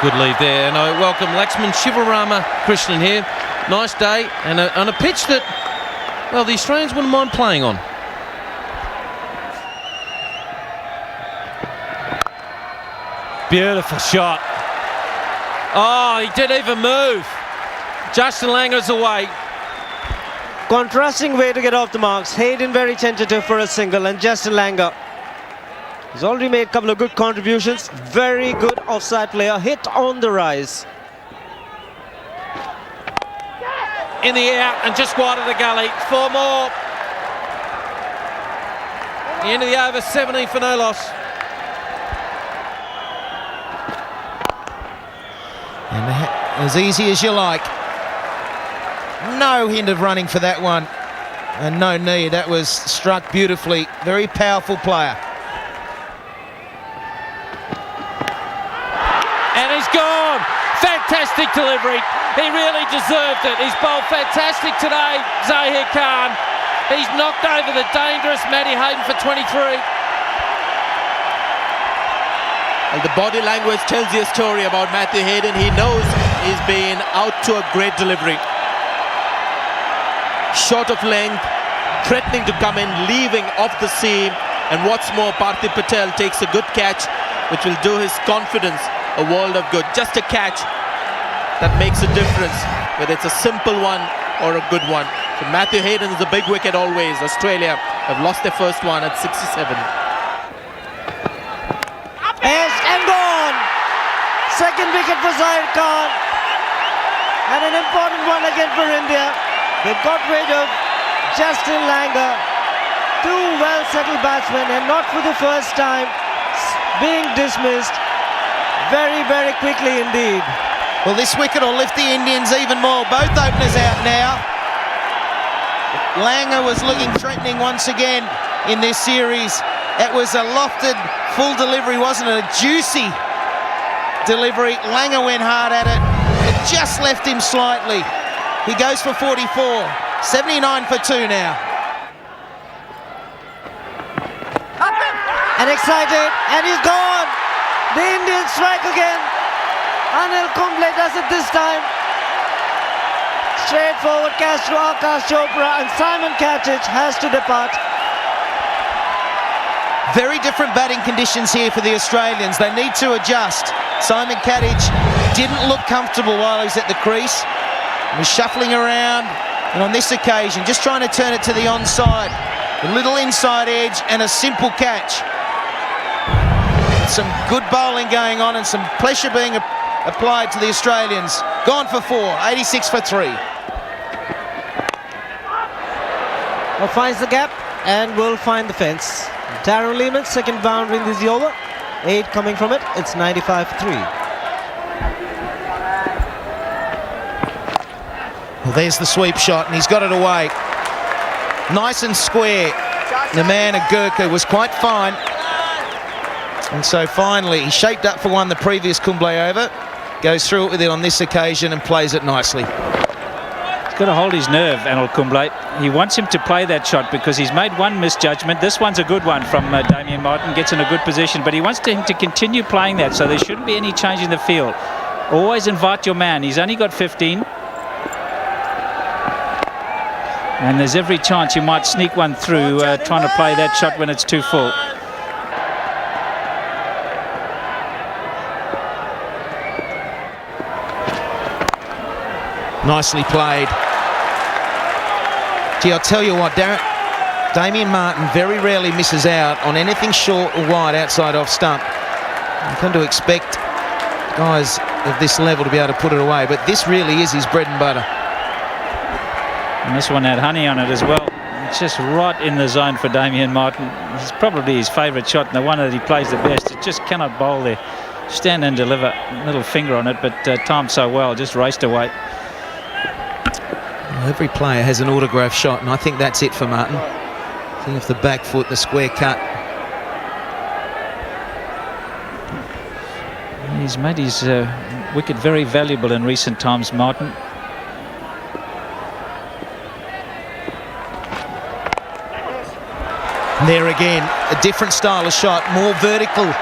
Good lead there, and I welcome Laxman Shivarama Krishnan here. Nice day, and on a pitch that, well, the Australians wouldn't mind playing on. Beautiful shot. Oh, he didn't even move. Justin Langer's away. Contrasting way to get off the marks. Hayden very tentative for a single, and Justin Langer, he's already made a couple of good contributions. Very good offside player. Hit on the rise. In the air and just wide of the gully. 4 more. The end of the over, 17 for no loss. And as easy as you like. No hint of running for that one. And no knee. That was struck beautifully. Very powerful player. And he's gone. Fantastic delivery. He really deserved it. He's bowled fantastic today, Zahir Khan. He's knocked over the dangerous Matty Hayden for 23. Well, the body language tells you a story about Matthew Hayden. He knows he's been out to a great delivery. Short of length, threatening to come in, leaving off the seam. And what's more, Parthiv Patel takes a good catch, which will do his confidence a world of good. Just a catch that makes a difference, whether it's a simple one or a good one. So Matthew Hayden is a big wicket always. Australia have lost their first one at 67. Yes, and gone. Second wicket for Zahir Khan. And an important one again for India. They've got rid of Justin Langer. 2 well-settled batsmen, and not for the first time being dismissed very, very quickly indeed. Well, this wicket will lift the Indians even more. Both openers out now. Langer was looking threatening once again in this series. It was a lofted, full delivery, wasn't it? A juicy delivery. Langer went hard at it. It just left him slightly. He goes for 44. 79 for 2 now. And excited, and he's gone. The Indians strike again. Anil Kumble does it this time. Straightforward catch to Akash Chopra, and Simon Katich has to depart. Very different batting conditions here for the Australians. They need to adjust. Simon Katich didn't look comfortable while he was at the crease. He was shuffling around, and on this occasion, just trying to turn it to the onside. A little inside edge and a simple catch. Some good bowling going on and some pressure being applied to the Australians. Gone for 4, 86 for 3. Well, finds the gap and will find the fence. Darren Lehmann, second boundary in this over. 8 coming from it. It's 95 for 3. Well, there's the sweep shot, and he's got it away. Nice and square. The man at Gurkha was quite fine. And so finally, he shaped up for one the previous Kumble over. Goes through it with it on this occasion and plays it nicely. He's got to hold his nerve, Anil Kumble. He wants him to play that shot because he's made one misjudgment. This one's a good one from Damien Martyn. Gets in a good position, but he wants him to continue playing that, so there shouldn't be any change in the field. Always invite your man. He's only got 15. And there's every chance you might sneak one through trying to play that shot when it's too full. Nicely played. Gee, I'll tell you what, Damien Martyn very rarely misses out on anything short or wide outside off stump. You come to expect guys of this level to be able to put it away, but this really is his bread and butter. And this one had honey on it as well. It's just right in the zone for Damien Martyn. It's probably his favourite shot and the one that he plays the best. It just cannot bowl there. Stand and deliver. Little finger on it, but timed so well, just raced away. Well, every player has an autograph shot, and I think that's it for Martyn. Think of the back foot, the square cut. He's made his wicket very valuable in recent times, Martyn. There again, a different style of shot, more vertical.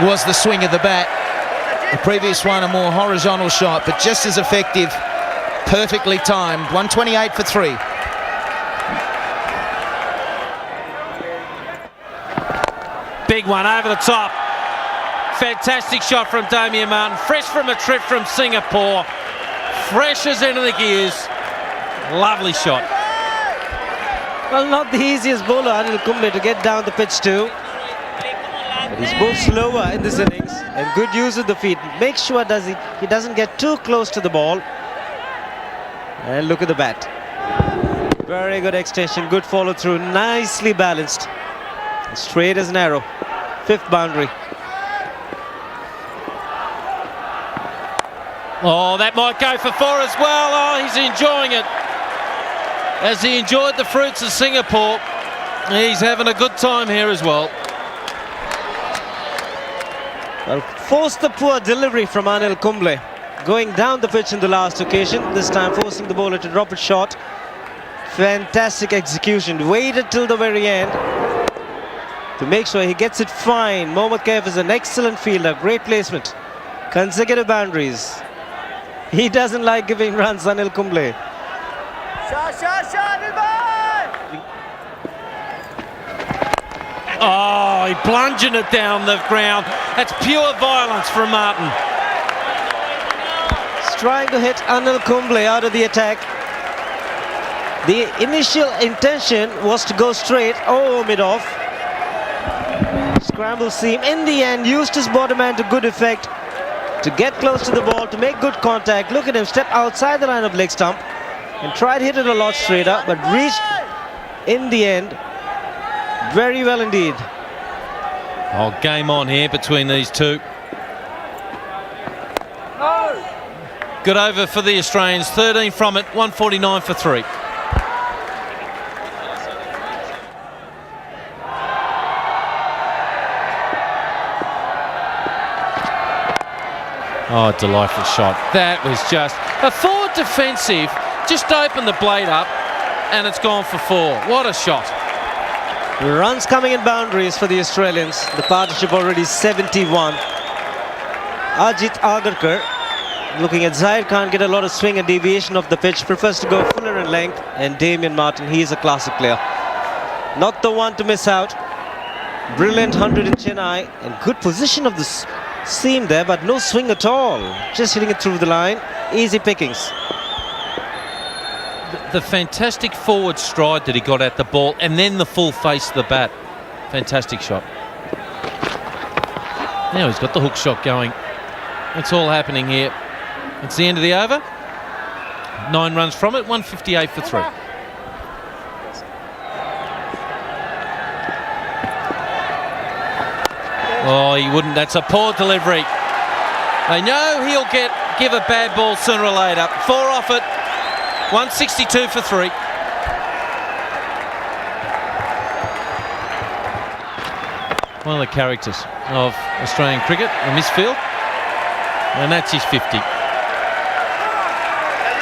was the swing of the bat. The previous one, a more horizontal shot, but just as effective, perfectly timed. 128 for 3. Big one over the top. Fantastic shot from Damien Martyn, fresh from a trip from Singapore. Fresh as anything he is. Lovely shot. Well, not the easiest bowler, Anil Kumble, to get down the pitch to. But he's both slower in this innings and good use of the feet. Make sure he doesn't get too close to the ball. And look at the bat. Very good extension, good follow through, nicely balanced. Straight as an arrow. 5th boundary. Oh, that might go for 4 as well. Oh, he's enjoying it. As he enjoyed the fruits of Singapore, he's having a good time here as well. Well, forced the poor delivery from Anil Kumble. Going down the pitch in the last occasion, this time forcing the bowler to drop it short. Fantastic execution. Waited till the very end to make sure he gets it fine. Mohammad Kaif is an excellent fielder. Great placement. Consecutive boundaries. He doesn't like giving runs, Anil Kumble. Oh, he plunging it down the ground. That's pure violence from Martyn. He's trying to hit Anil Kumble out of the attack. The initial intention was to go straight. Oh, mid-off. Scramble seam. In the end, used his bottom hand to good effect to get close to the ball, to make good contact. Look at him step outside the line of leg stump and tried to hit it a lot straighter, but reached in the end very well indeed. Oh, game on here between these two. Good over for the Australians. 13 from it, 149 for 3. Oh, delightful shot. That was just a forward defensive. Just opened the blade up and it's gone for 4. What a shot. Runs coming in boundaries for the Australians. The partnership already 71. Ajit Agarkar looking at Zahir Khan get a lot of swing and deviation of the pitch. Prefers to go fuller in length. And Damien Martyn, he is a classic player. Not the one to miss out. Brilliant 100 in Chennai. And good position of the seam there, but no swing at all. Just hitting it through the line. Easy pickings. The fantastic forward stride that he got at the ball and then the full face of the bat. Fantastic shot. Now he's got the hook shot going. It's all happening here. It's the end of the over. 9 runs from it, 158 for 3. Oh, he wouldn't. That's a poor delivery. They know he'll give a bad ball sooner or later. 4 off it. 162 for 3. One of the characters of Australian cricket, the misfield. And that's his 50.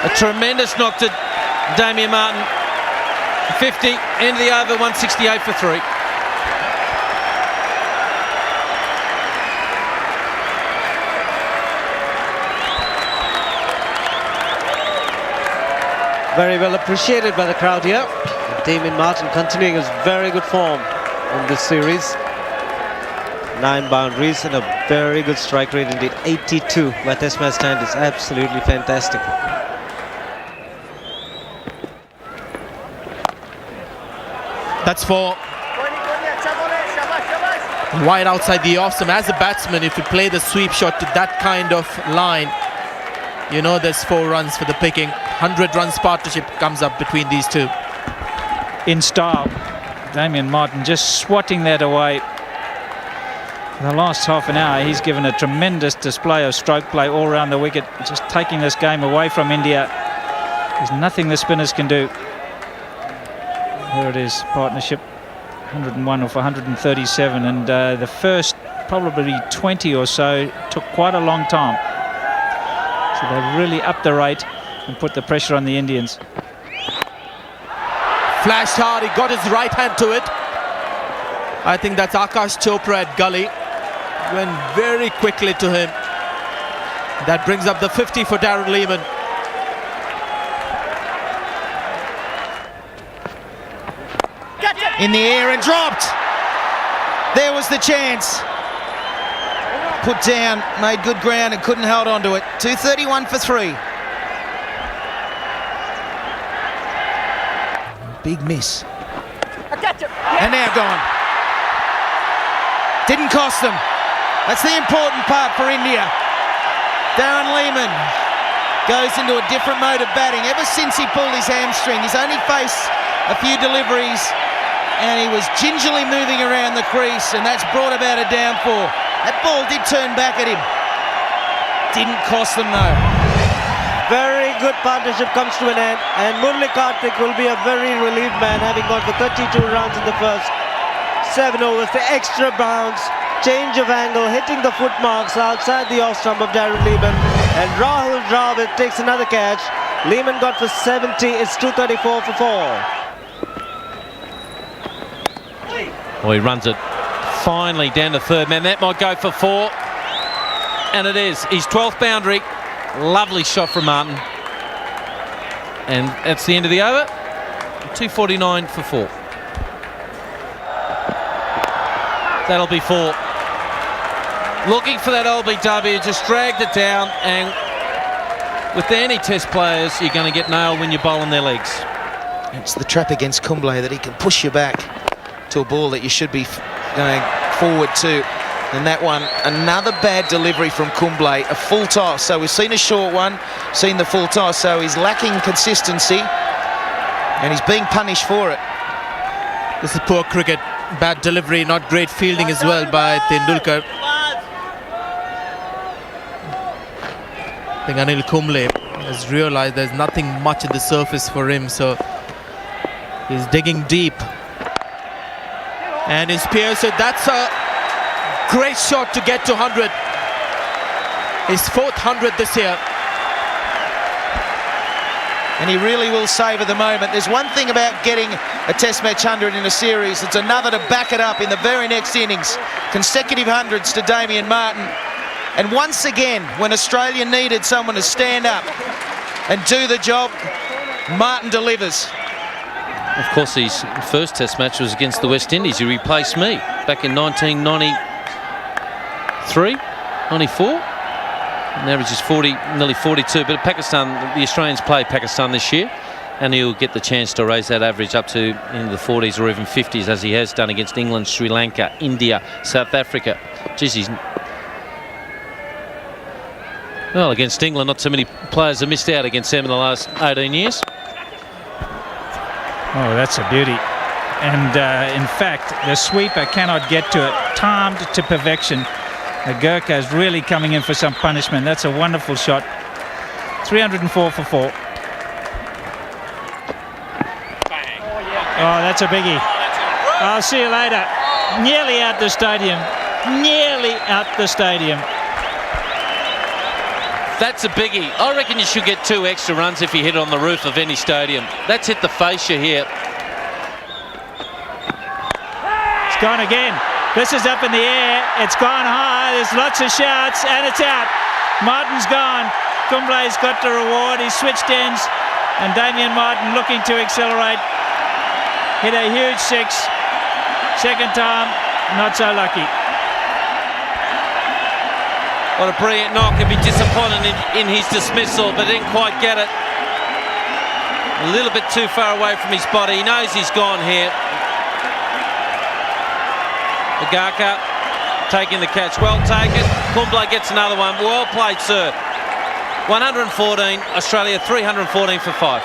A tremendous knock to Damien Martyn. 50, end of the over, 168 for 3. Very well appreciated by the crowd here. Damien Martyn continuing his very good form in this series. 9 boundaries and a very good strike rate indeed. 82 by Test match standards. Absolutely fantastic. That's 4. Wide outside the off stump. As a batsman, if you play the sweep shot to that kind of line, you know there's 4 runs for the picking. 100 runs partnership comes up between these two. In style, Damien Martyn just swatting that away. In the last half an hour, he's given a tremendous display of stroke play all around the wicket, just taking this game away from India. There's nothing the spinners can do. Here it is, partnership, 101 off 137, and the first probably 20 or so took quite a long time. So they really upped the rate and put the pressure on the Indians. Flashed hard, he got his right hand to it. I think that's Akash Chopra at gully. went very quickly to him. That brings up the 50 for Darren Lehmann. In the air and dropped. There was the chance. Put down, made good ground and couldn't hold on to it. 231 for 3. Big miss. And now gone. Didn't cost them. That's the important part for India. Darren Lehmann goes into a different mode of batting. Ever since he pulled his hamstring, he's only faced a few deliveries and he was gingerly moving around the crease, and that's brought about a downfall. That ball did turn back at him. Didn't cost them though. Very good partnership comes to an end, and Karthik will be a very relieved man, having gone for 32 runs in the first 7 overs. The extra bounce, change of angle, hitting the foot marks outside the off stump of Darren Lehmann, and Rahul Dravid takes another catch. Lehmann got for 70. It's 234 for 4. Well, he runs it finally down to third man. That might go for 4, and it is. His 12th boundary. Lovely shot from Martyn, and that's the end of the over. 249 for 4. That'll be 4. Looking for that LBW, just dragged it down, and with the anti-test players, you're going to get nailed when you're bowling their legs. It's the trap against Kumble that he can push you back to a ball that you should be going forward to. And that one, another bad delivery from Kumble, a full toss. So we've seen a short one, seen the full toss, so he's lacking consistency and he's being punished for it. This is poor cricket. Bad delivery, not great fielding as well by Tendulkar. I think Anil Kumble has realised there's nothing much at the surface for him, so he's digging deep. And he's pierced it. That's a great shot to get to 100. His 4th 100 this year. And he really will savour the moment. There's one thing about getting a test match 100 in a series, it's another to back it up in the very next innings. Consecutive hundreds to Damien Martyn. And once again, when Australia needed someone to stand up and do the job, Martyn delivers. Of course, his first test match was against the West Indies. He replaced me back in 1993, 94. And the average is 40, nearly 42. But Pakistan, the Australians play Pakistan this year, and he'll get the chance to raise that average up to in the 40s or even 50s, as he has done against England, Sri Lanka, India, South Africa. Geez, he's... Well, against England, not too many players have missed out against them in the last 18 years. Oh, that's a beauty. And in fact, the sweeper cannot get to it. Timed to perfection. The Gurkha is really coming in for some punishment. That's a wonderful shot. 304 for 4. Oh, that's a biggie. I'll see you later. Nearly out the stadium. Nearly out the stadium. That's a biggie. I reckon you should get 2 extra runs if you hit it on the roof of any stadium. That's hit the fascia here. It's gone again. This is up in the air. It's gone high. There's lots of shouts, and it's out. Martyn's gone. Kumble's got the reward. He switched ends, and Damien Martyn, looking to accelerate, hit a huge 6. Second time, not so lucky. What a brilliant knock. He'd be disappointed in his dismissal, but didn't quite get it. A little bit too far away from his body. He knows he's gone here. The Gurkha taking the catch. Well taken. Kumble gets another one. Well played, sir. 114. Australia 314 for 5.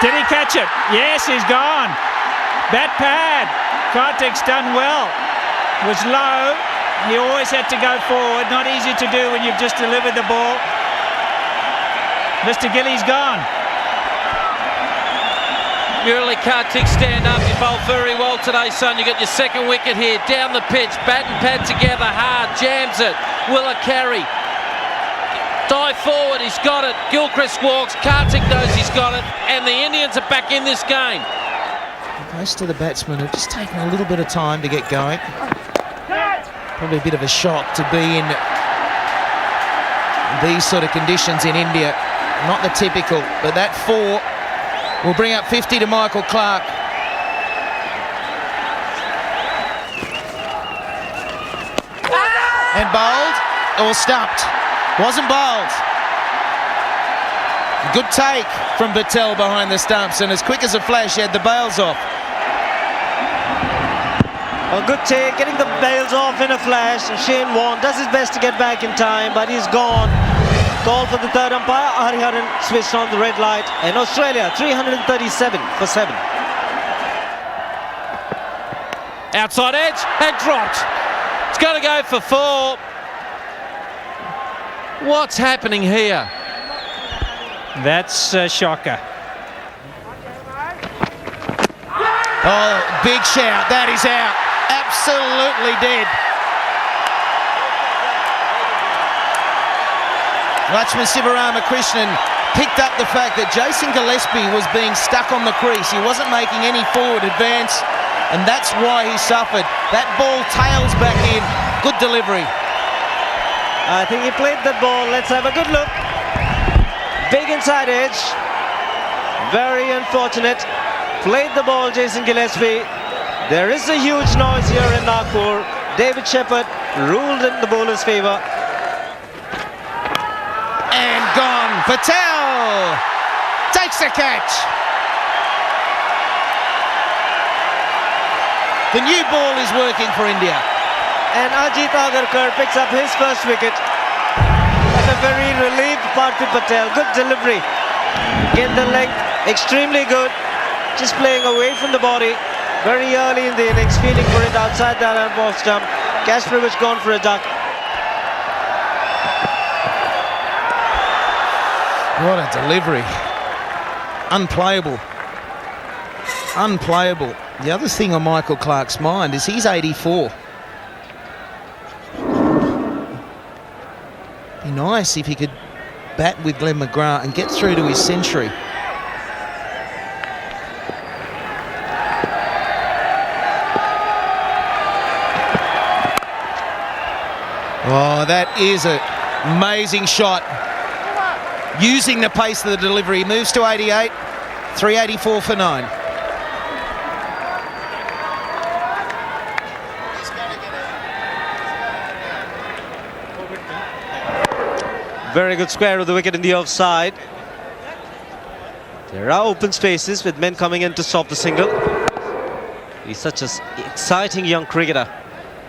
Did he catch it? Yes, he's gone. Bat pad. Karthik's done well. Was low. He always had to go forward. Not easy to do when you've just delivered the ball. Mr. Gilly's gone. Karthik, stand up. You bowled very well today, son. You got your second wicket here. Down the pitch. Bat and pad together hard. Jams it. Will it carry? Dive forward. He's got it. Gilchrist walks. Karthik knows he's got it. And the Indians are back in this game. Most of the batsmen have just taken a little bit of time to get going. Probably a bit of a shock to be in these sort of conditions in India. Not the typical, but that 4 will bring up 50 to Michael Clarke. And bowled, or stumped. Wasn't bowled. Good take from Patel behind the stumps, and as quick as a flash, he had the bails off. A good take, getting the bails off in a flash. Shane Warne does his best to get back in time, but he's gone. Call for the third umpire. Hariharan switched on the red light. And Australia, 337 for 7. Outside edge and dropped. It's going to go for 4. What's happening here? That's a shocker. Oh, big shout. That is out. Absolutely dead. Lakshman Sivaramakrishnan picked up the fact that Jason Gillespie was being stuck on the crease. He wasn't making any forward advance, and that's why he suffered. That ball tails back in. Good delivery. I think he played that ball. Let's have a good look. Big inside edge. Very unfortunate. Played the ball, Jason Gillespie. There is a huge noise here in Nagpur. David Shepherd ruled in the bowler's favour. And gone. Patel takes the catch. The new ball is working for India. And Ajit Agarkar picks up his first wicket. And a very relieved Parthiv Patel. Good delivery. Get the leg extremely good. Just playing away from the body. Very early in the innings, feeling for it outside that ball stump. Kasparovich gone for a duck. What a delivery. Unplayable. Unplayable. The other thing on Michael Clarke's mind is he's 84. Be nice if he could bat with Glenn McGrath and get through to his century. Oh, that is an amazing shot. Using the pace of the delivery. He moves to 88, 384 for 9. Very good square of the wicket in the offside. There are open spaces with men coming in to stop the single. He's such an exciting young cricketer.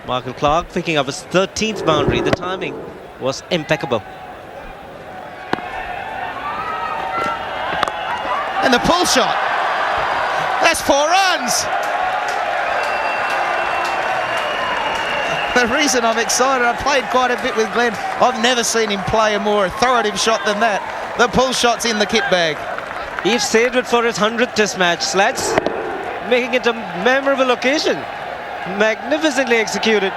Michael Clarke picking up his 13th boundary. The timing was impeccable. And the pull shot. That's 4 runs. The reason I'm excited, I played quite a bit with Glenn. I've never seen him play a more authoritative shot than that. The pull shot's in the kit bag. He's saved it for his 100th test match, lads. Making it a memorable occasion. Magnificently executed.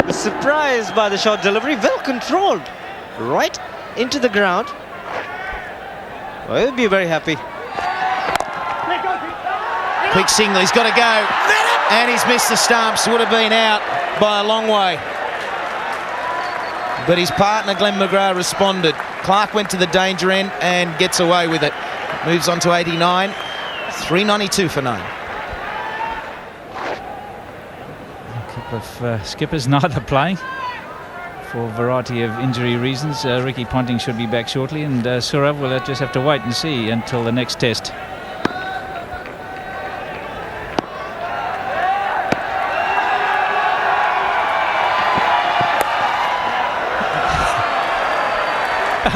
Surprised by the shot delivery, well controlled. Right into the ground. Well, he'll be very happy. Quick single, he's got to go. And he's missed the stumps, would have been out by a long way. But his partner, Glenn McGrath, responded. Clarke went to the danger end and gets away with it. Moves on to 89, 392 for 9. A couple of skippers neither playing for a variety of injury reasons. Ricky Ponting should be back shortly, and Saurav will just have to wait and see until the next test.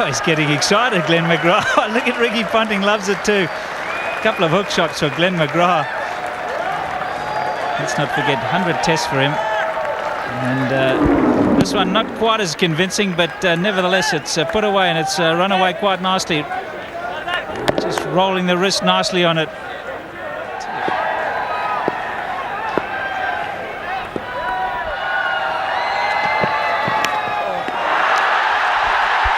Oh, he's getting excited, Glenn McGrath. Look at Ricky Ponting, loves it too. A couple of hook shots for Glenn McGrath. Let's not forget, 100 tests for him. And this one not quite as convincing, but nevertheless it's put away, and it's run away quite nicely. Just rolling the wrist nicely on it.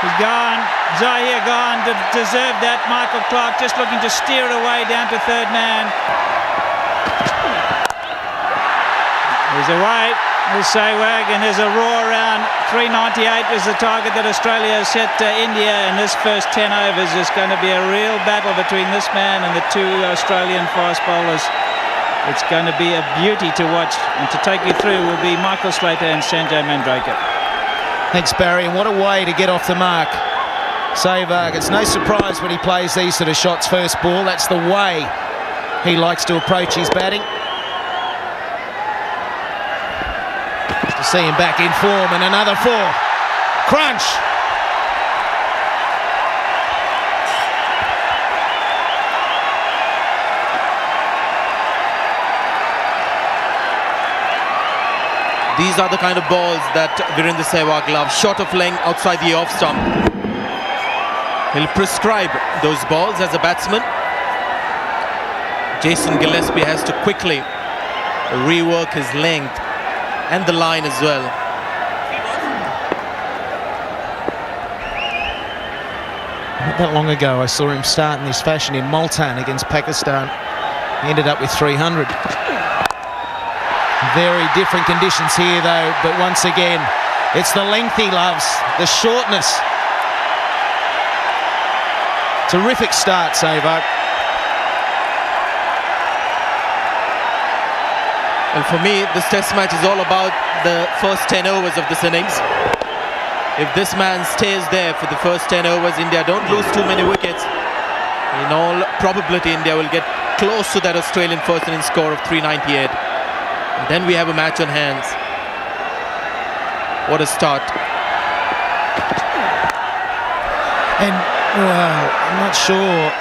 He's gone. Zahir gone to deserve that. Michael Clarke just looking to steer it away down to third man. He's away. There's Sehwag, and there's a roar around. 398 is the target that Australia has set India in this first 10 overs. It's going to be a real battle between this man and the two Australian fast bowlers. It's going to be a beauty to watch, and to take you through will be Michael Slater and Sanjay Mandraker. Thanks, Barry, and what a way to get off the mark. Sehwag, it's no surprise when he plays these sort of shots first ball. That's the way he likes to approach his batting. To see him back in form, and another 4. Crunch! These are the kind of balls that Virender Sehwag loves. Short of length outside the off stump. He'll prescribe those balls as a batsman. Jason Gillespie has to quickly rework his length and the line as well. Not that long ago I saw him start in this fashion in Multan against Pakistan. He ended up with 300. Very different conditions here though, but once again it's the length he loves, the shortness. Terrific start, Sehwag. Well, for me, this test match is all about the first 10 overs of this innings. If this man stays there for the first 10 overs, India don't lose too many wickets. In all probability, India will get close to that Australian first innings score of 398. And then we have a match on hands. What a start. And, well, I'm not sure.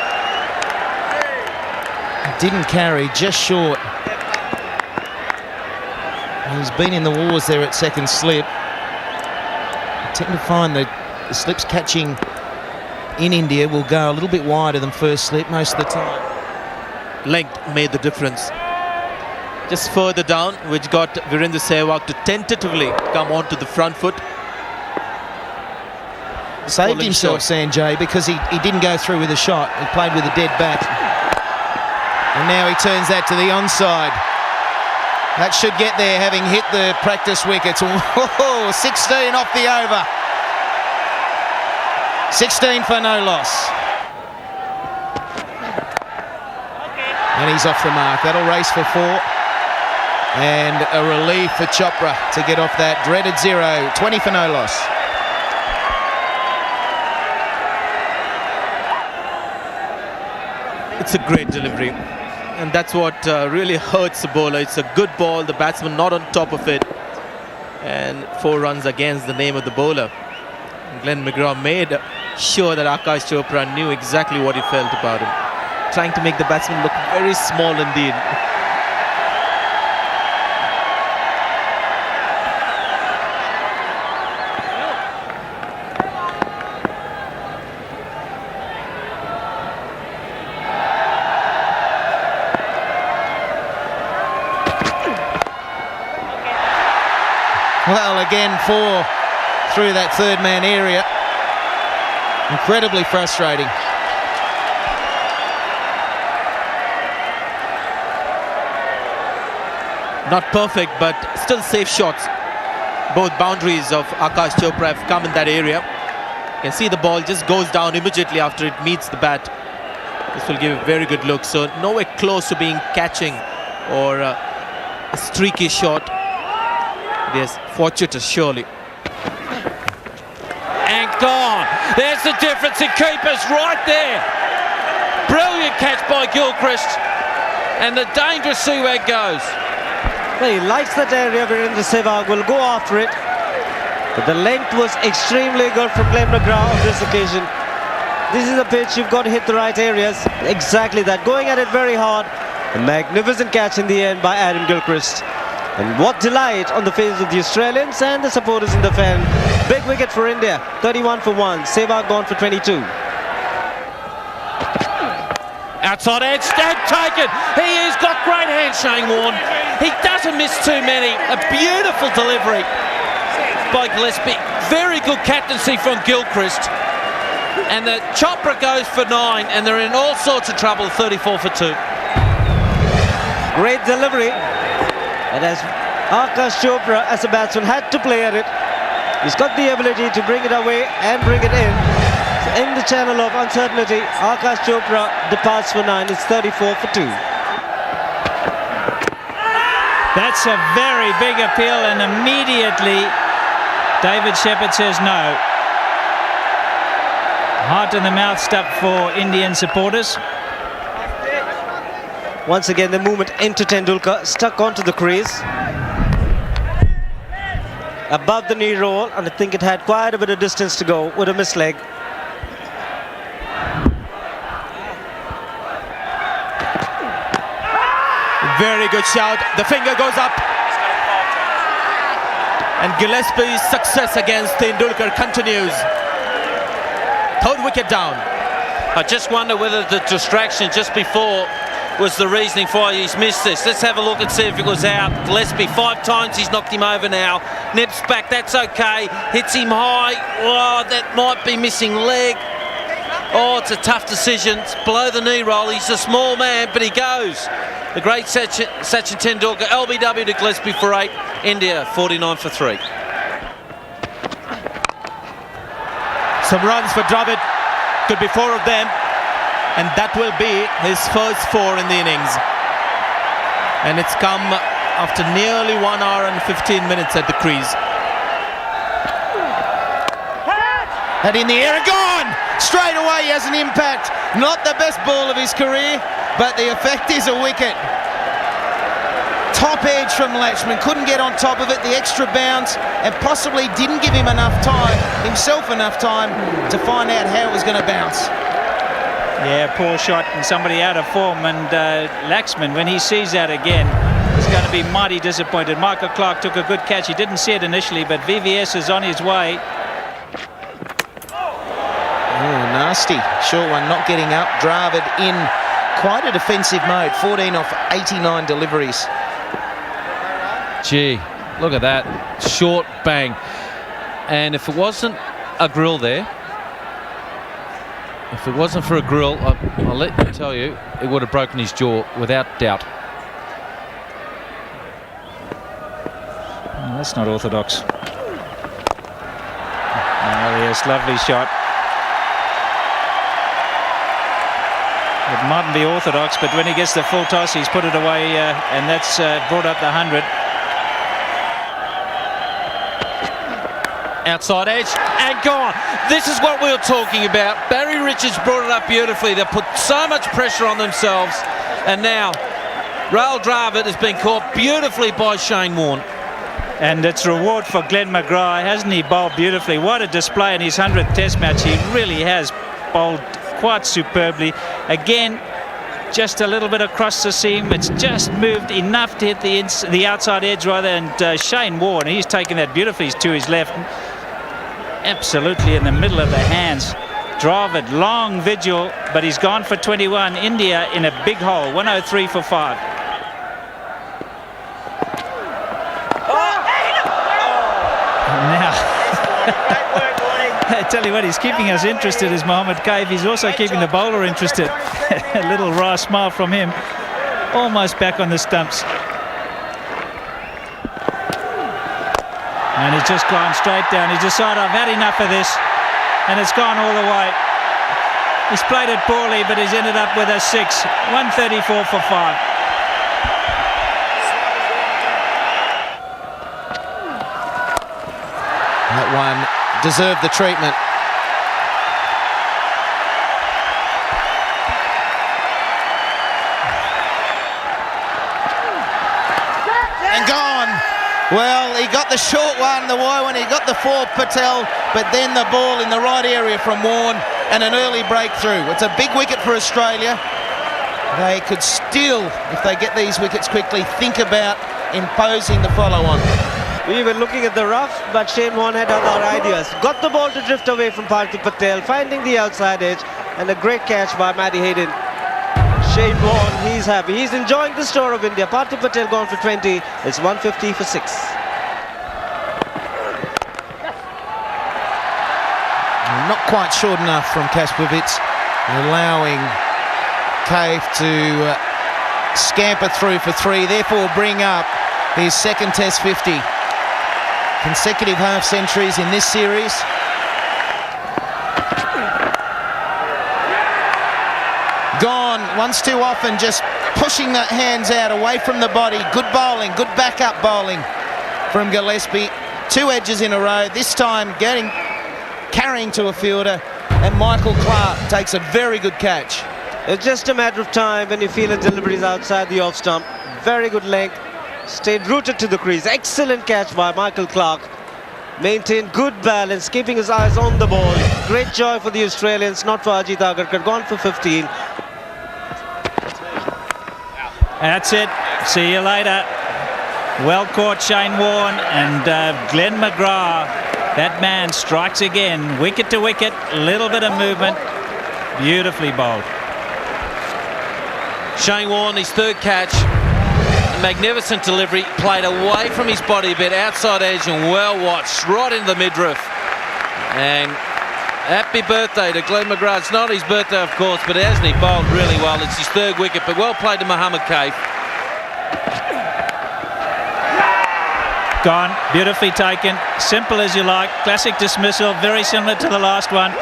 Didn't carry, just short. He's been in the wars there at second slip. I tend to find that the slips catching in India will go a little bit wider than first slip most of the time. Length made the difference. Just further down, which got Virender Sehwag to tentatively come onto the front foot. Saved himself, Sanjay, because he didn't go through with a shot. He played with a dead bat. And now he turns that to the onside. That should get there, having hit the practice wickets. Oh, 16 off the over. 16 for no loss. And he's off the mark. That'll race for 4. And a relief for Chopra to get off that dreaded 0. 20 for no loss. It's a great delivery. And that's what really hurts the bowler. It's a good ball, the batsman not on top of it. And 4 runs against the name of the bowler. And Glenn McGrath made sure that Akash Chopra knew exactly what he felt about him. Trying to make the batsman look very small indeed. Well, again, 4 through that third man area. Incredibly frustrating. Not perfect, but still safe shots. Both boundaries of Akash Chopra have come in that area. You can see the ball just goes down immediately after it meets the bat. This will give a very good look. So nowhere close to being catching or a streaky shot. Yes, fortuitous, surely. And gone. There's the difference in keepers right there. Brilliant catch by Gilchrist. And the dangerous Sehwag goes. Well, he likes that area. Virender Sehwag will go after it. But the length was extremely good from Glenn McGrath on this occasion. This is a pitch, you've got to hit the right areas. Exactly that. Going at it very hard. A magnificent catch in the end by Adam Gilchrist. And what delight on the faces of the Australians and the supporters in the fan. Big wicket for India, 31 for 1. Sehwag gone for 22. Outside edge, stand taken. He has got great hands, Shane Warne. He doesn't miss too many. A beautiful delivery by Gillespie. Very good captaincy from Gilchrist. And the Chopra goes for 9, and they're in all sorts of trouble, 34 for 2. Great delivery. It has Akash Chopra as a batsman had to play at it. He's got the ability to bring it away and bring it in. So in the channel of uncertainty, Akash Chopra departs for 9. It's 34 for 2. That's a very big appeal, and immediately David Shepherd says no. Heart in the mouth stuff for Indian supporters. Once again, the movement into Tendulkar, stuck onto the crease. Above the knee roll, and I think it had quite a bit of distance to go with a missed leg. Very good shout. The finger goes up. And Gillespie's success against Tendulkar continues. Third wicket down. I just wonder whether the distraction just before was the reasoning for why he's missed this. Let's have a look and see if it was out. Gillespie 5 times, he's knocked him over now. Nips back, that's okay. Hits him high. Oh, that might be missing leg. Oh, it's a tough decision. It's below the knee roll. He's a small man, but he goes. The great Sachin Tendulkar, LBW to Gillespie for 8. India 49 for 3. Some runs for Dravid. Could be 4 of them. And that will be his first 4 in the innings. And it's come after nearly 1 hour and 15 minutes at the crease. And in the air and gone! Straight away he has an impact. Not the best ball of his career, but the effect is a wicket. Top edge from Lehmann, couldn't get on top of it, the extra bounce, and possibly didn't give him enough time to find out how it was going to bounce. Yeah, poor shot and somebody out of form, and Laxman, when he sees that again, is going to be mighty disappointed. Michael Clarke took a good catch. He didn't see it initially, but VVS is on his way. Oh, nasty. Short one, not getting up. Dravid in quite a defensive mode. 14 off 89 deliveries. Gee, look at that. Short bang. And if it wasn't a grill there, if it wasn't for a grill, I'll let you tell you, it would have broken his jaw without doubt. Oh, that's not orthodox. Oh, yes, lovely shot. It mightn't be orthodox, but when he gets the full toss, he's put it away, and that's brought up the 100. Outside edge and gone. This is what we were talking about. Barry Richards brought it up beautifully. They put so much pressure on themselves, and now Rahul Dravid has been caught beautifully by Shane Warne. And it's reward for Glenn McGrath, hasn't he bowled beautifully? What a display in his 100th Test match. He really has bowled quite superbly. Again, just a little bit across the seam. It's just moved enough to hit the outside edge rather. And Shane Warne, he's taken that beautifully to his left. Absolutely in the middle of the hands. Dravid, long vigil, but he's gone for 21. India in a big hole, 103 for 5. Now, I tell you what, he's keeping us interested is Mohammed Cave. He's also keeping the bowler interested. A little wry smile from him. Almost back on the stumps. And he's just gone straight down. He's decided, I've had enough of this. And it's gone all the way. He's played it poorly, but he's ended up with a 6. 134 for 5. That one deserved the treatment. And gone. Well, he got the short one, the wide one, he got the 4 Patel, but then the ball in the right area from Warne and an early breakthrough. It's a big wicket for Australia. They could still, if they get these wickets quickly, think about imposing the follow-on. We were looking at the rough, but Shane Warne had other ideas. Got the ball to drift away from Parthiv Patel, finding the outside edge, and a great catch by Matty Hayden. Shane Warne, he's happy. He's enjoying the score of India. Parthiv Patel gone for 20. It's 150 for 6. Not quite short enough from Kaspervitz, allowing Cave to scamper through for 3, therefore bring up his second Test 50. Consecutive half centuries in this series. Gone once too often, just pushing the hands out away from the body. Good bowling, good backup bowling from Gillespie. 2 edges in a row, this time carrying to a fielder, and Michael Clarke takes a very good catch. It's just a matter of time when you feel a delivery is outside the off stump. Very good length, stayed rooted to the crease. Excellent catch by Michael Clarke. Maintained good balance, keeping his eyes on the ball. Great joy for the Australians, not for Ajit Agarkar. Gone for 15. That's it. See you later. Well caught, Shane Warne, and Glenn McGrath. That man strikes again. Wicket to wicket, little bit of movement. Beautifully bowled. Shane Warne, his 3rd catch. A magnificent delivery, played away from his body a bit, outside edge, and well watched, right into the midriff. And happy birthday to Glenn McGrath. It's not his birthday, of course, but hasn't he bowled really well? It's his 3rd wicket, but well played to Mohammed Kaif. Gone, beautifully taken, simple as you like, classic dismissal, very similar to the last one.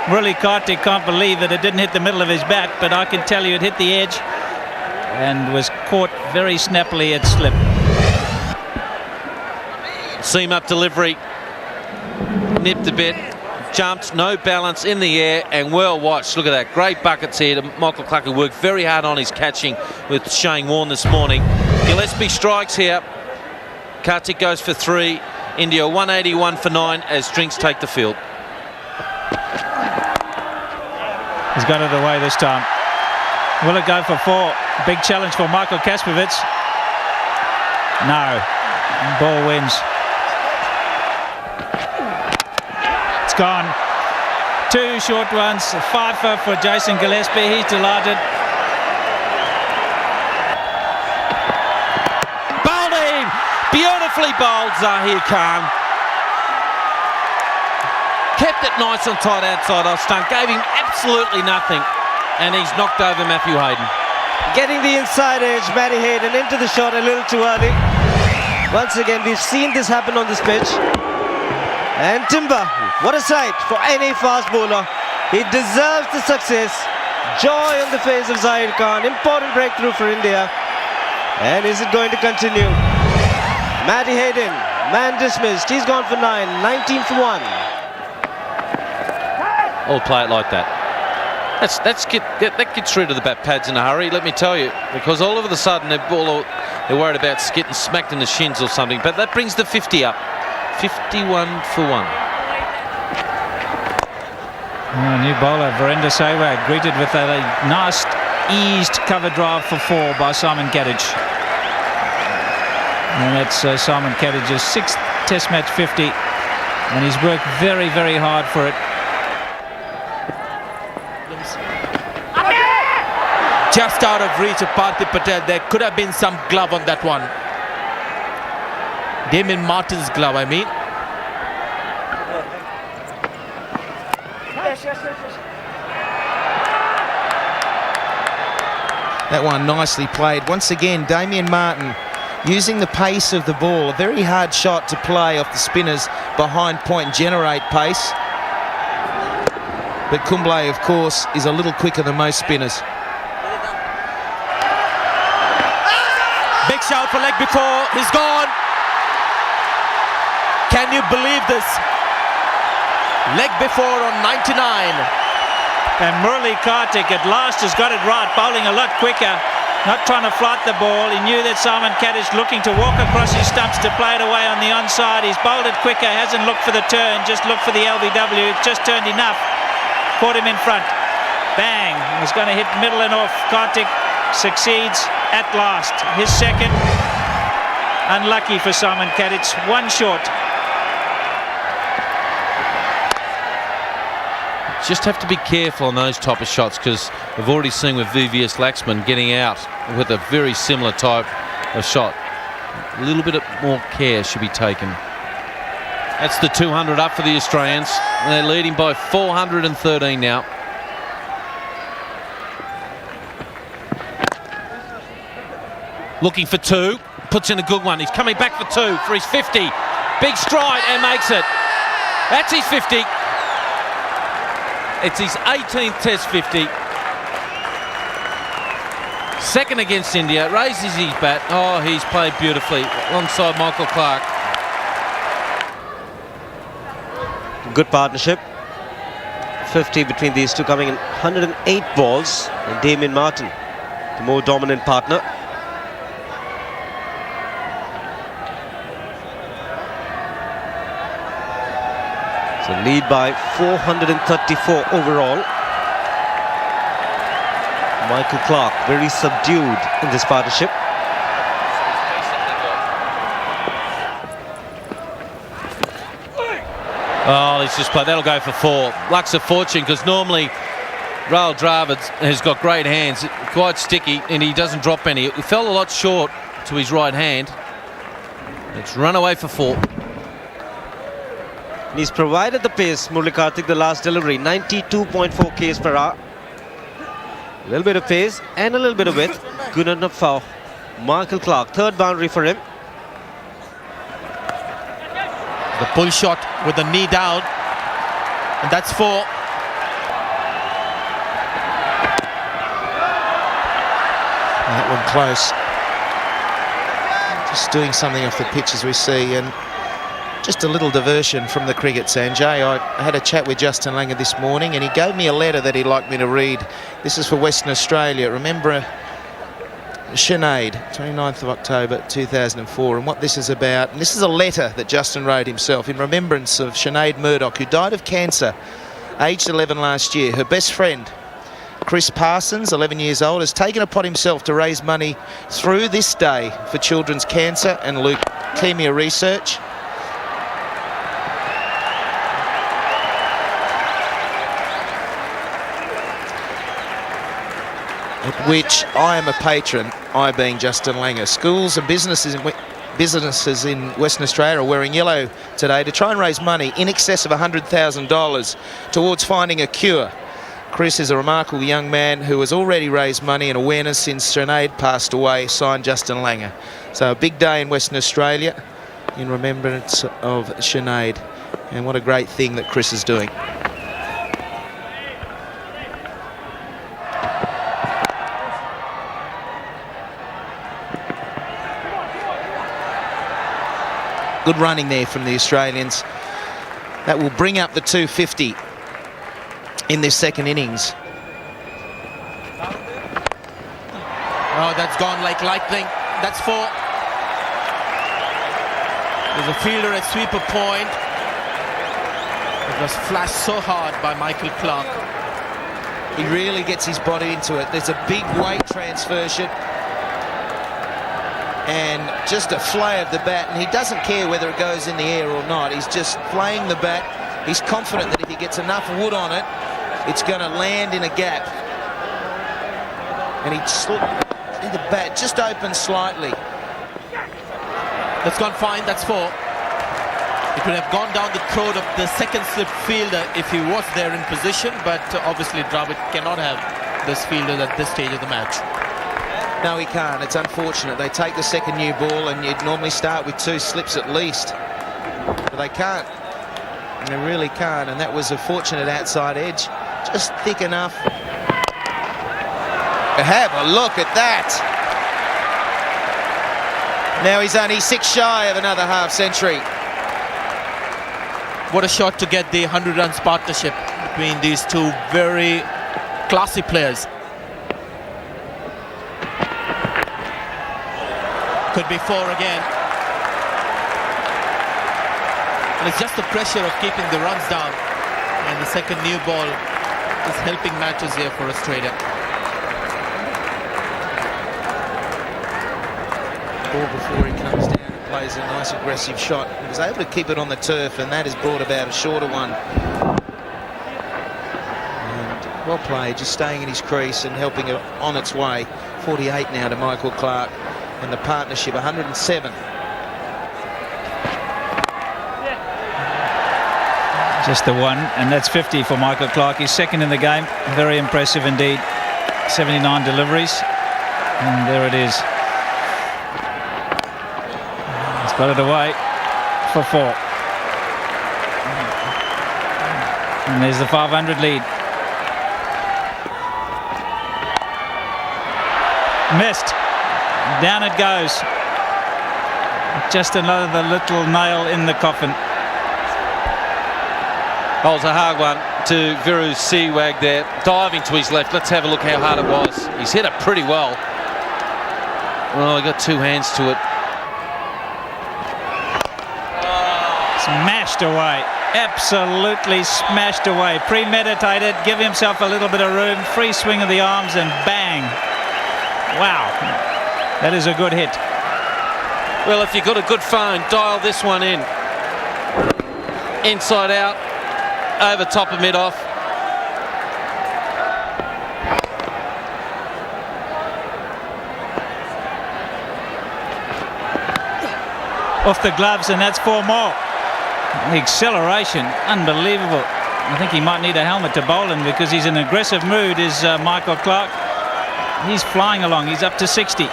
Murali Kartik can't believe that it didn't hit the middle of his bat, but I can tell you it hit the edge and was caught very snappily at slip. Seam up delivery, nipped a bit, jumped, no balance in the air, and well watched. Look at that, great buckets here to Michael Clarke, who worked very hard on his catching with Shane Warne this morning. Gillespie strikes here. Kartik goes for 3. India 181 for 9 as drinks take the field. He's got it away this time. Will it go for 4? Big challenge for Michael Kaspovitz. No. Ball wins. It's gone. 2 short ones. 5 for Jason Gillespie. He's delighted. Beautifully bowled Zahir Khan. Kept it nice and tight outside off stump. Gave him absolutely nothing. And he's knocked over Matthew Hayden. Getting the inside edge, Matty Hayden into the shot a little too early. Once again, we've seen this happen on this pitch. And Timber, what a sight for any fast bowler. He deserves the success. Joy on the face of Zahir Khan. Important breakthrough for India. And is it going to continue? Matty Hayden, man dismissed. He's gone for 9, 19 for 1. All play it like that. That gets rid of the bat pads in a hurry, let me tell you, because all of a sudden they're worried about getting smacked in the shins or something. But that brings the 50 up. 51 for 1. New bowler Virender Sehwag greeted with a nice eased cover drive for 4 by Simon Kadich. And that's Simon Kadich's 6th Test match 50, and he's worked very, very hard for it. Just out of reach of Parthiv Patel. There could have been some glove on that one. Damien Martyn's glove, I mean. That one nicely played. Once again, Damien Martyn using the pace of the ball. A very hard shot to play off the spinners behind point and generate pace. But Kumble, of course, is a little quicker than most spinners. Big shout for leg before. He's gone. Can you believe this? Leg before on 99. And Murali Kartik at last has got it right, bowling a lot quicker. Not trying to flight the ball. He knew that Simon Kadich looking to walk across his stumps to play it away on the onside. He's bowled it quicker, hasn't looked for the turn, just looked for the LBW. Just turned enough. Caught him in front. Bang. He's going to hit middle and off. Kartik succeeds at last. His 2nd. Unlucky for Simon Kadich. 1 short. Just have to be careful on those type of shots, because we've already seen with VVS Laxman getting out with a very similar type of shot. A little bit more care should be taken. That's the 200 up for the Australians. And they're leading by 413 now. Looking for 2. puts in a good one. He's coming back for 2 for his 50. Big stride and makes it. That's his 50. It's his 18th Test 50. Second against India. Raises his bat. Oh, he's played beautifully alongside Michael Clarke. Good partnership. 50 between these two, coming in 108 balls, and Damien Martyn, the more dominant partner. So lead by 434 overall. Michael Clarke very subdued in this partnership. Oh, he's just played. That'll go for 4. Luck's of fortune, because normally Dravid has got great hands, quite sticky, and he doesn't drop any. It fell a lot short to his right hand. It's run away for 4. He's provided the pace, Murali Karthik, the last delivery, 92.4 k's per hour. A little bit of pace and a little bit of width. Good enough for Michael Clarke. Third boundary for him. The pull shot with the knee down, and that's 4. That one close. Just doing something off the pitch as we see, and just a little diversion from the cricket, Sanjay. I had a chat with Justin Langer this morning, and he gave me a letter that he'd like me to read. This is for Western Australia. Remember Sinead, 29th of October 2004, and what this is about, and this is a letter that Justin wrote himself in remembrance of Sinead Murdoch, who died of cancer, aged 11 last year. Her best friend, Chris Parsons, 11 years old, has taken upon himself to raise money through this day for children's cancer and leukemia research. At which I am a patron, I being Justin Langer. Schools and businesses in Western Australia are wearing yellow today to try and raise money in excess of $100,000 towards finding a cure. Chris is a remarkable young man who has already raised money and awareness since Sinead passed away, signed Justin Langer. So a big day in Western Australia in remembrance of Sinead, and what a great thing that Chris is doing. Good running there from the Australians. That will bring up the 250 in this second innings. Oh, that's gone like lightning. That's 4. There's a fielder at sweeper point. It was flashed so hard by Michael Clarke. He really gets his body into it. There's a big weight transversion and just a flay of the bat, and he doesn't care whether it goes in the air or not. He's just flaying the bat. He's confident that if he gets enough wood on it, it's going to land in a gap. And the bat just opens slightly. That's gone fine. That's 4. It would have gone down the throat of the second slip fielder if he was there in position, but obviously Dravid cannot have this fielder at this stage of the match. No, he can't. It's unfortunate. They take the second new ball, and you'd normally start with 2 slips at least. But they can't. And they really can't. And that was a fortunate outside edge. Just thick enough. Have a look at that. Now he's only 6 shy of another half century. What a shot to get the 100 runs partnership between these two very classy players. Could be 4 again. And it's just the pressure of keeping the runs down. And the second new ball is helping matches here for Australia. Ball before he comes down and plays a nice aggressive shot. He was able to keep it on the turf, and that has brought about a shorter one. And well played, just staying in his crease and helping it on its way. 48 now to Michael Clarke. And the partnership 107. Just the one, and that's 50 for Michael Clarke. He's second in the game. Very impressive indeed. 79 deliveries, and there it is. got it away for 4. And there's the 500 lead. Missed. Down it goes. Just another little nail in the coffin. Oh, it was a hard one to Viru Sehwag there, diving to his left. Let's have a look how hard it was. He's hit it pretty well. Well, he got 2 hands to it. Smashed away. Absolutely smashed away. Premeditated, give himself a little bit of room, free swing of the arms, and bang. Wow. That is a good hit. Well, if you've got a good phone, dial this one in. Inside out, over top of mid-off. Off the gloves, and that's 4 more. The acceleration, unbelievable. I think he might need a helmet to bowl in because he's in an aggressive mood, is Michael Clarke. He's flying along, he's up to 60.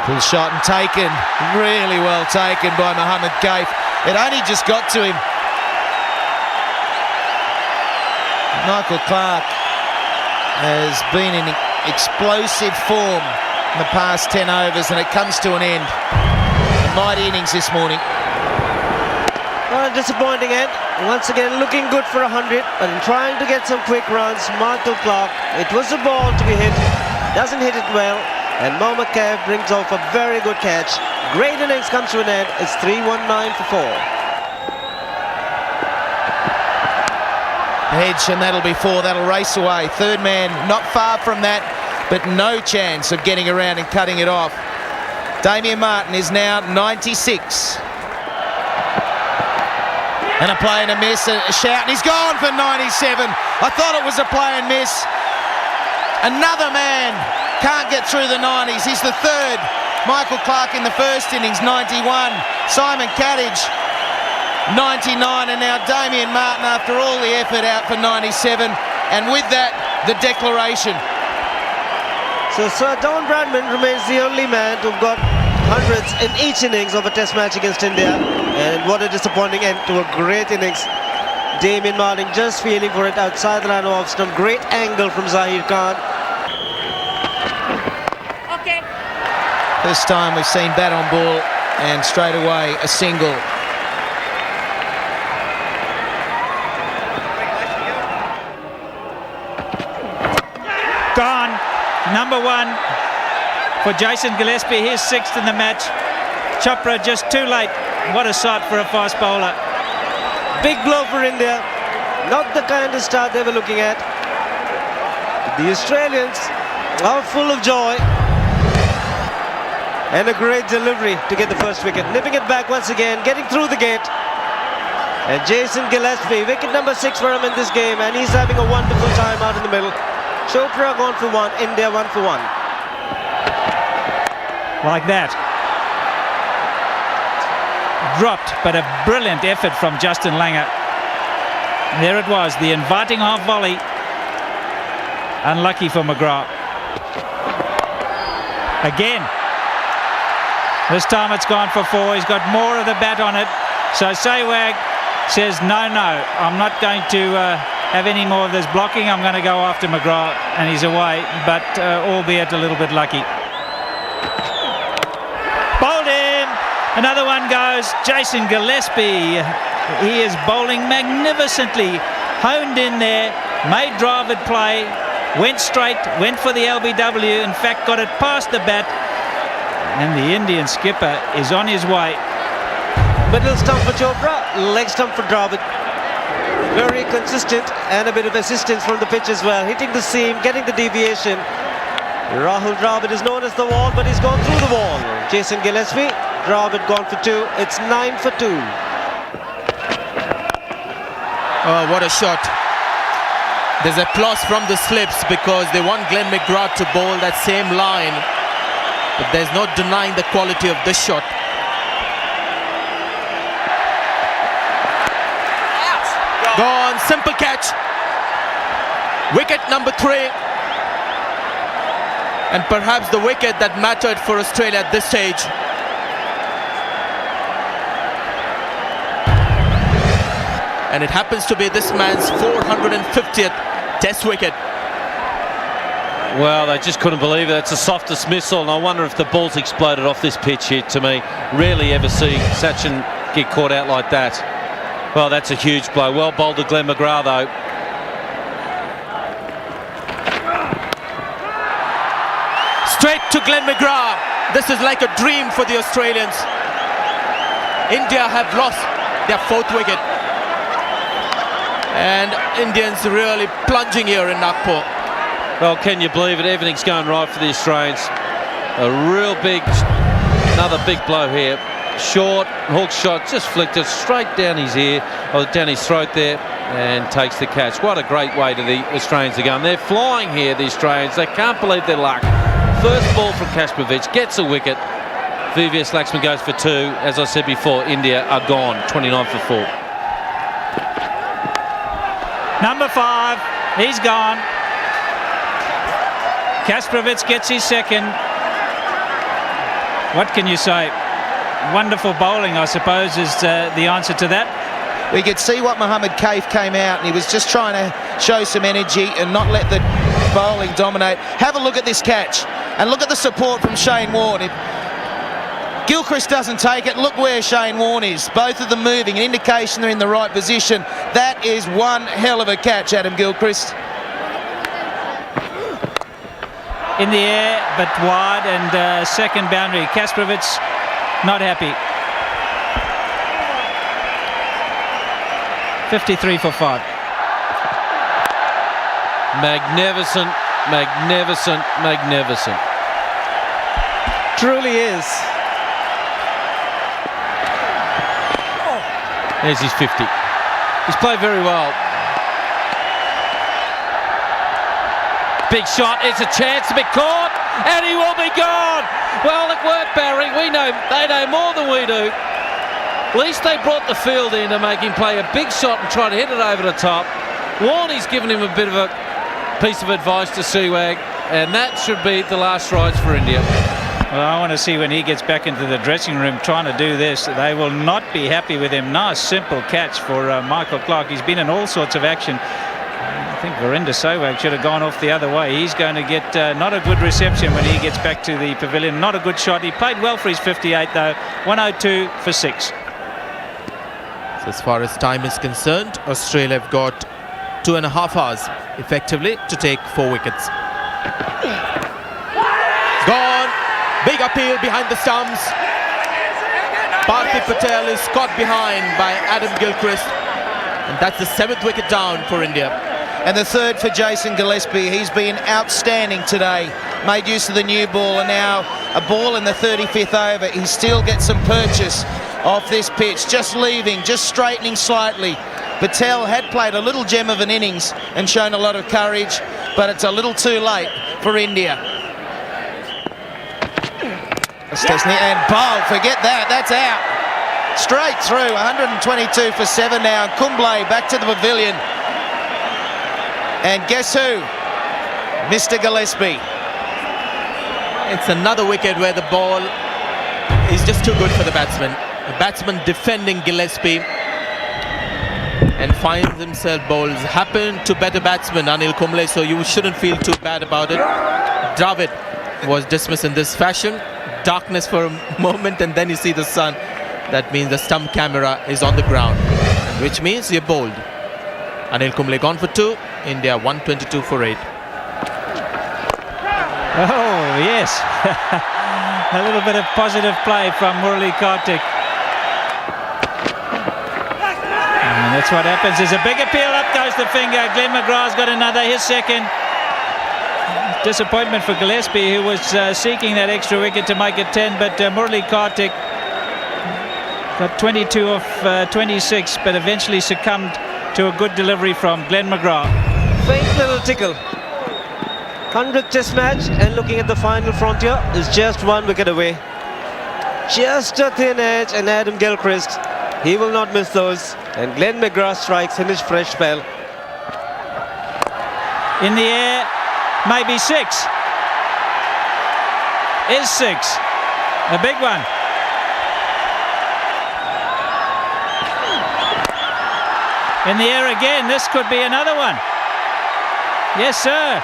Full shot and taken, really well taken by Mohammed Kaif. It only just got to him. Michael Clarke has been in explosive form in the past 10 overs, and it comes to an end. A mighty innings this morning. Well, a disappointing end. Once again, looking good for 100, but in trying to get some quick runs, Michael Clarke, it was a ball to be hit, doesn't hit it well, and Mohammed Kaif brings off a very good catch. Great innings comes to an end. It's 3-1-9 for 4. Hedge, and that'll be 4. That'll race away. Third man not far from that, but no chance of getting around and cutting it off. Damien Martyn is now 96. And a play and a miss, a shout, and he's gone for 97. I thought it was a play and miss. Another man can't get through the 90s. He's the third. Michael Clarke in the first innings, 91. Simon Kadich, 99. And now Damien Martyn, after all the effort, out for 97. And with that, the declaration. So Sir Don Bradman remains the only man to have got hundreds in each innings of a test match against India. And what a disappointing end to a great innings. Damien Martyn just feeling for it outside the line of off stump. Great angle from Zahir Khan. Okay. First time we've seen bat on ball, and straight away a single. Gone. Number 1 for Jason Gillespie. He's 6th in the match. Chopra just too late. What a sight for a fast bowler. Big blow for India. Not the kind of start they were looking at. The Australians are full of joy. And a great delivery to get the first wicket. Nipping it back once again, getting through the gate. And Jason Gillespie, wicket number 6 for him in this game, and he's having a wonderful time out in the middle. Chopra gone for 1, India 1 for 1. Like that. Dropped, but a brilliant effort from Justin Langer. There it was, the inviting half volley. Unlucky for McGrath. Again. This time it's gone for 4. He's got more of the bat on it. So Sehwag says, no, I'm not going to have any more of this blocking. I'm going to go after McGrath, and he's away, but albeit a little bit lucky. Bowled him. Another one goes. Jason Gillespie. He is bowling magnificently. Honed in there. Made Dravid play. Went straight. Went for the LBW. In fact, got it past the bat. And the Indian skipper is on his way. Middle stump for Chopra. Leg stump for Dravid. Very consistent, and a bit of assistance from the pitch as well. Hitting the seam. Getting the deviation. Rahul Dravid is known as the wall, but he's gone through the wall. Jason Gillespie. Dravid gone for 2. It's 9 for 2. Oh, what a shot. There's applause from the slips because they want Glenn McGrath to bowl that same line. But there's no denying the quality of this shot. Gone, simple catch. Wicket number 3. And perhaps the wicket that mattered for Australia at this stage. and it happens to be this man's 450th Test wicket. Well, they just couldn't believe it. It's a soft dismissal, and I wonder if the ball's exploded off this pitch here. To me, rarely ever see Sachin get caught out like that. Well, that's a huge blow. Well bowled to Glenn McGrath, though. Straight to Glenn McGrath. This is like a dream for the Australians. India have lost their 4th wicket, and Indians really plunging here in Nagpur. Well, can you believe it? Everything's going right for the Australians. A real big, another big blow here. Short, hook shot, just flicked it straight down his ear, or down his throat there, and takes the catch. What a great way to the Australians to go. And they're flying here, the Australians. They can't believe their luck. First ball from Kasparovich, gets a wicket. VVS Laxman goes for 2. As I said before, India are gone, 29 for 4. Number 5, he's gone. Kasparovich gets his 2nd. What can you say? Wonderful bowling, I suppose, is the answer to that. We could see what Mohammad Kaif came out, and he was just trying to show some energy and not let the bowling dominate. Have a look at this catch, and look at the support from Shane Warne. If Gilchrist doesn't take it, look where Shane Warne is. Both of them moving, an indication they're in the right position. That is one hell of a catch, Adam Gilchrist. In the air, but wide, and 2nd boundary. Kasparovich not happy. 53 for 5. Magnificent, magnificent, magnificent. Truly is. There's his 50. He's played very well. Big shot, it's a chance to be caught, and he will be gone. Well, it worked, Barry. We know, they know more than we do. At least they brought the field in to make him play a big shot and try to hit it over the top. Warney's given him a bit of a piece of advice to Sehwag, and that should be the last rights for India. Well, I want to see when he gets back into the dressing room trying to do this. They will not be happy with him. Nice, simple catch for Michael Clarke. He's been in all sorts of action. I think Virender Sehwag should have gone off the other way. He's going to get not a good reception when he gets back to the pavilion. Not a good shot. He played well for his 58, though. 102 for 6. So as far as time is concerned, Australia have got 2.5 hours effectively to take 4 wickets. Gone. Big appeal behind the stumps. Parthiv Patel is caught behind by Adam Gilchrist, and that's the 7th wicket down for India. And the 3rd for Jason Gillespie. He's been outstanding today. Made use of the new ball, and now a ball in the 35th over. He still gets some purchase off this pitch. Just leaving, just straightening slightly. Patel had played a little gem of an innings and shown a lot of courage, but it's a little too late for India. And bowl, forget that, that's out. Straight through, 122 for 7 now. And Kumble back to the pavilion. And guess who? Mr. Gillespie. It's another wicket where the ball is just too good for the batsman. The batsman defending Gillespie and finds himself bowls. Happened to better batsman Anil Kumble, so you shouldn't feel too bad about it. Dravid was dismissed in this fashion. Darkness for a moment, and then you see the sun. That means the stump camera is on the ground, which means you're bowled. Anil Kumble gone for 2. India 122 for 8. Oh, yes. A little bit of positive play from Murali Kartik. And that's what happens. There's a big appeal. Up goes the finger. Glenn McGrath's got another, his 2nd. Disappointment for Gillespie, who was seeking that extra wicket to make it 10, but Murali Kartik got 22 of 26, but eventually succumbed to a good delivery from Glenn McGrath. Faint little tickle. 100th Test match, and looking at the final frontier, is just 1 wicket away. Just a thin edge, and Adam Gilchrist, he will not miss those. And Glenn McGrath strikes in his fresh spell. In the air, maybe 6. Is 6. A big one. In the air again. This could be another one. Yes, sir.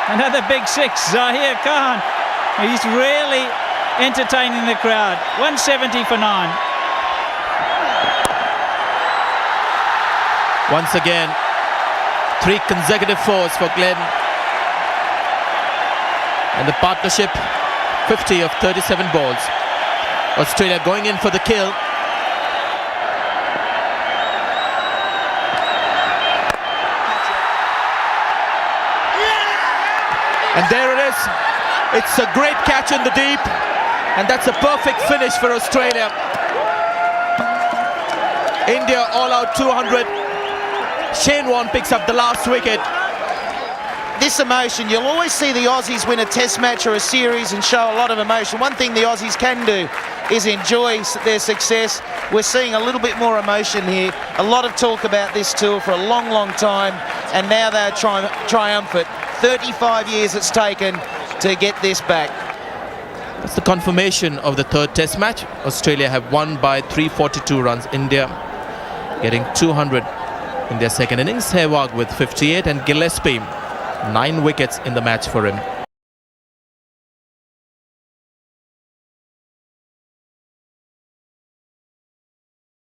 Another big six. Zahir Khan. He's really entertaining the crowd. 170 for 9. Once again, 3 consecutive fours for Glenn. And the partnership, 50 of 37 balls. Australia going in for the kill. And there it is. It's a great catch in the deep. And that's a perfect finish for Australia. India all out 200. Shane Warne picks up the last wicket. This emotion, you'll always see the Aussies win a test match or a series and show a lot of emotion. One thing the Aussies can do is enjoy their success. We're seeing a little bit more emotion here. A lot of talk about this tour for a long, long time, and now they're triumphant. 35 years it's taken to get this back. That's the confirmation of the third test match. Australia have won by 342 runs. India getting 200 in their second innings. Sehwag with 58 and Gillespie 9 wickets in the match for him.